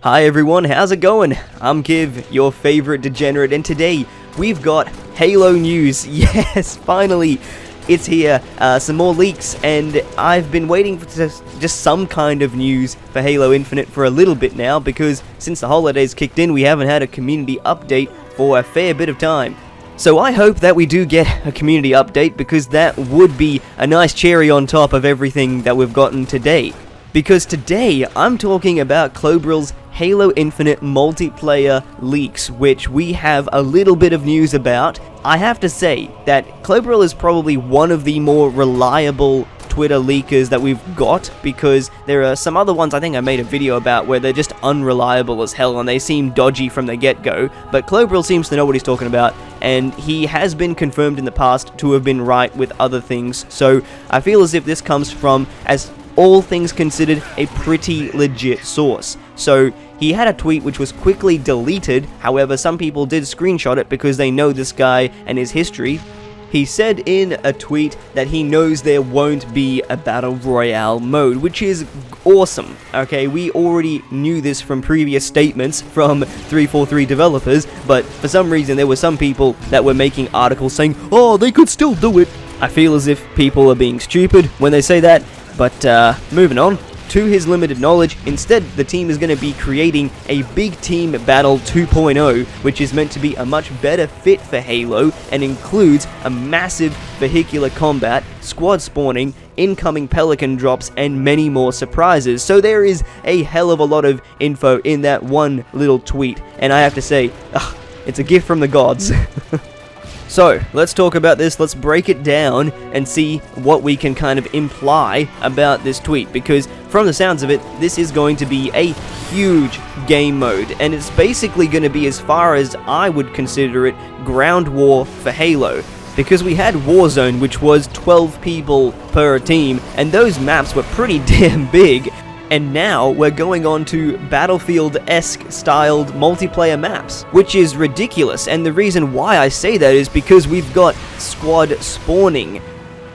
Hi everyone, how's it going? I'm Kiv, your favorite degenerate, and today we've got Halo news. Yes, finally, it's here. Some more leaks, and I've been waiting for just some kind of news for Halo Infinite for a little bit now, because since the holidays kicked in, we haven't had a community update for a fair bit of time. So I hope that we do get a community update, because that would be a nice cherry on top of everything that we've gotten today. Because today, I'm talking about Clobrill's Halo Infinite multiplayer leaks, which we have a little bit of news about. I have to say that Clobrill is probably one of the more reliable Twitter leakers that we've got, because there are some other ones I think I made a video about where they're just unreliable as hell and they seem dodgy from the get-go, but Clobrill seems to know what he's talking about, and he has been confirmed in the past to have been right with other things, so I feel as if this comes from, as all things considered, a pretty legit source. So he had a tweet which was quickly deleted, however some people did screenshot it because they know this guy and his history. He said in a tweet that he knows there won't be a battle royale mode, which is awesome. Okay, we already knew this from previous statements from 343 developers, but for some reason there were some people that were making articles saying, oh, they could still do it. I feel as if people are being stupid when they say that. But moving on, to his limited knowledge, instead the team is going to be creating a Big Team Battle 2.0, which is meant to be a much better fit for Halo and includes a massive vehicular combat, squad spawning, incoming Pelican drops, and many more surprises. So there is a hell of a lot of info in that one little tweet, and I have to say, it's a gift from the gods. So, let's talk about this, let's break it down and see what we can kind of imply about this tweet, because from the sounds of it, this is going to be a huge game mode, and it's basically going to be, as far as I would consider it, ground war for Halo. Because we had Warzone, which was 12 people per team, and those maps were pretty damn big. And now we're going on to Battlefield-esque styled multiplayer maps, which is ridiculous, and the reason why I say that is because we've got squad spawning.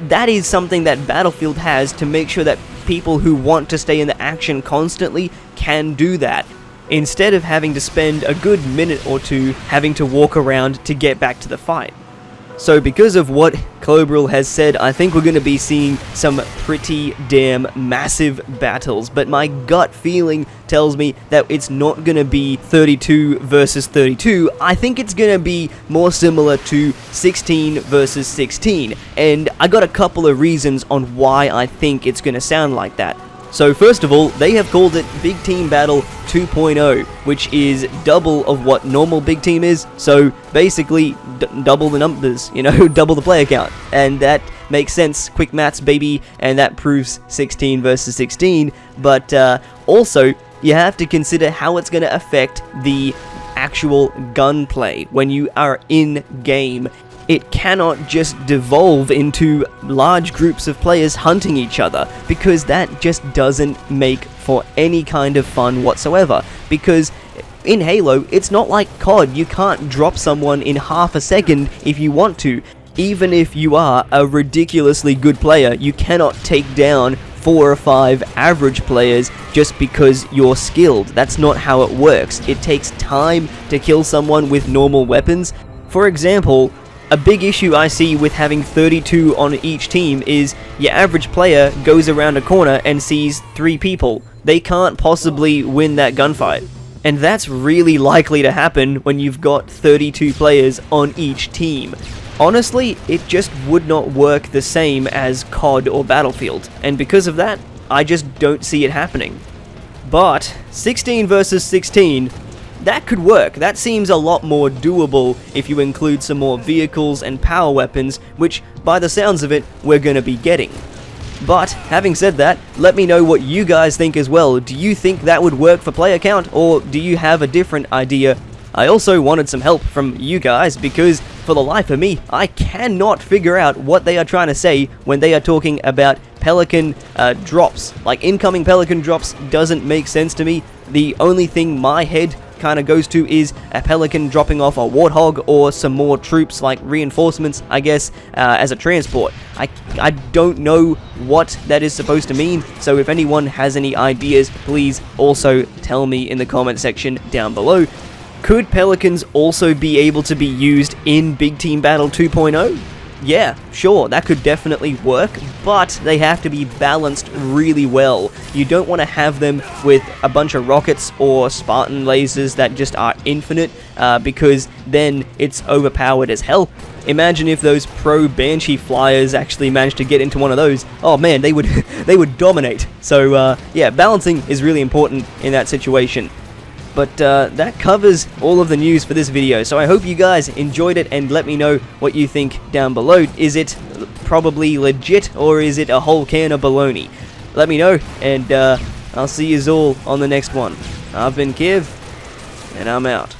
That is something that Battlefield has to make sure that people who want to stay in the action constantly can do that, instead of having to spend a good minute or two having to walk around to get back to the fight. So because of what Clobrill has said, I think we're going to be seeing some pretty damn massive battles, but my gut feeling tells me that it's not going to be 32 versus 32. I think it's going to be more similar to 16 versus 16, and I got a couple of reasons on why I think it's going to sound like that. So first of all, they have called it Big Team Battle 2.0, which is double of what normal Big Team is, so basically double the numbers, double the player count, and that makes sense, quick maths baby, and that proves 16 versus 16, but also, you have to consider how it's going to affect the actual gunplay when you are in-game. It cannot just devolve into large groups of players hunting each other, because that just doesn't make for any kind of fun whatsoever. Because in Halo, it's not like COD, you can't drop someone in half a second if you want to. Even if you are a ridiculously good player, you cannot take down 4 or 5 average players just because you're skilled. That's not how it works. It takes time to kill someone with normal weapons. For example, a big issue I see with having 32 on each team is your average player goes around a corner and sees 3 people. They can't possibly win that gunfight. And that's really likely to happen when you've got 32 players on each team. Honestly, it just would not work the same as COD or Battlefield, and because of that, I just don't see it happening. But 16 versus 16, that could work. That seems a lot more doable if you include some more vehicles and power weapons, which, by the sounds of it, we're gonna be getting. But, having said that, let me know what you guys think as well. Do you think that would work for player count, or do you have a different idea? I also wanted some help from you guys, because for the life of me, I cannot figure out what they are trying to say when they are talking about Pelican drops. Like, incoming Pelican drops doesn't make sense to me. The only thing my head kind of goes to is a Pelican dropping off a Warthog or some more troops, like reinforcements, I guess, as a transport. I don't know what that is supposed to mean, so if anyone has any ideas, please also tell me in the comment section down below. Could Pelicans also be able to be used in Big Team Battle 2.0? Yeah, sure, that could definitely work, but they have to be balanced really well. You don't want to have them with a bunch of rockets or Spartan lasers that just are infinite, because then it's overpowered as hell. Imagine if those pro Banshee flyers actually managed to get into one of those. Oh man, they would they would dominate. So yeah, balancing is really important in that situation. But that covers all of the news for this video, so I hope you guys enjoyed it, and let me know what you think down below. Is it probably legit, or is it a whole can of baloney? Let me know, and I'll see you all on the next one. I've been Kiv, and I'm out.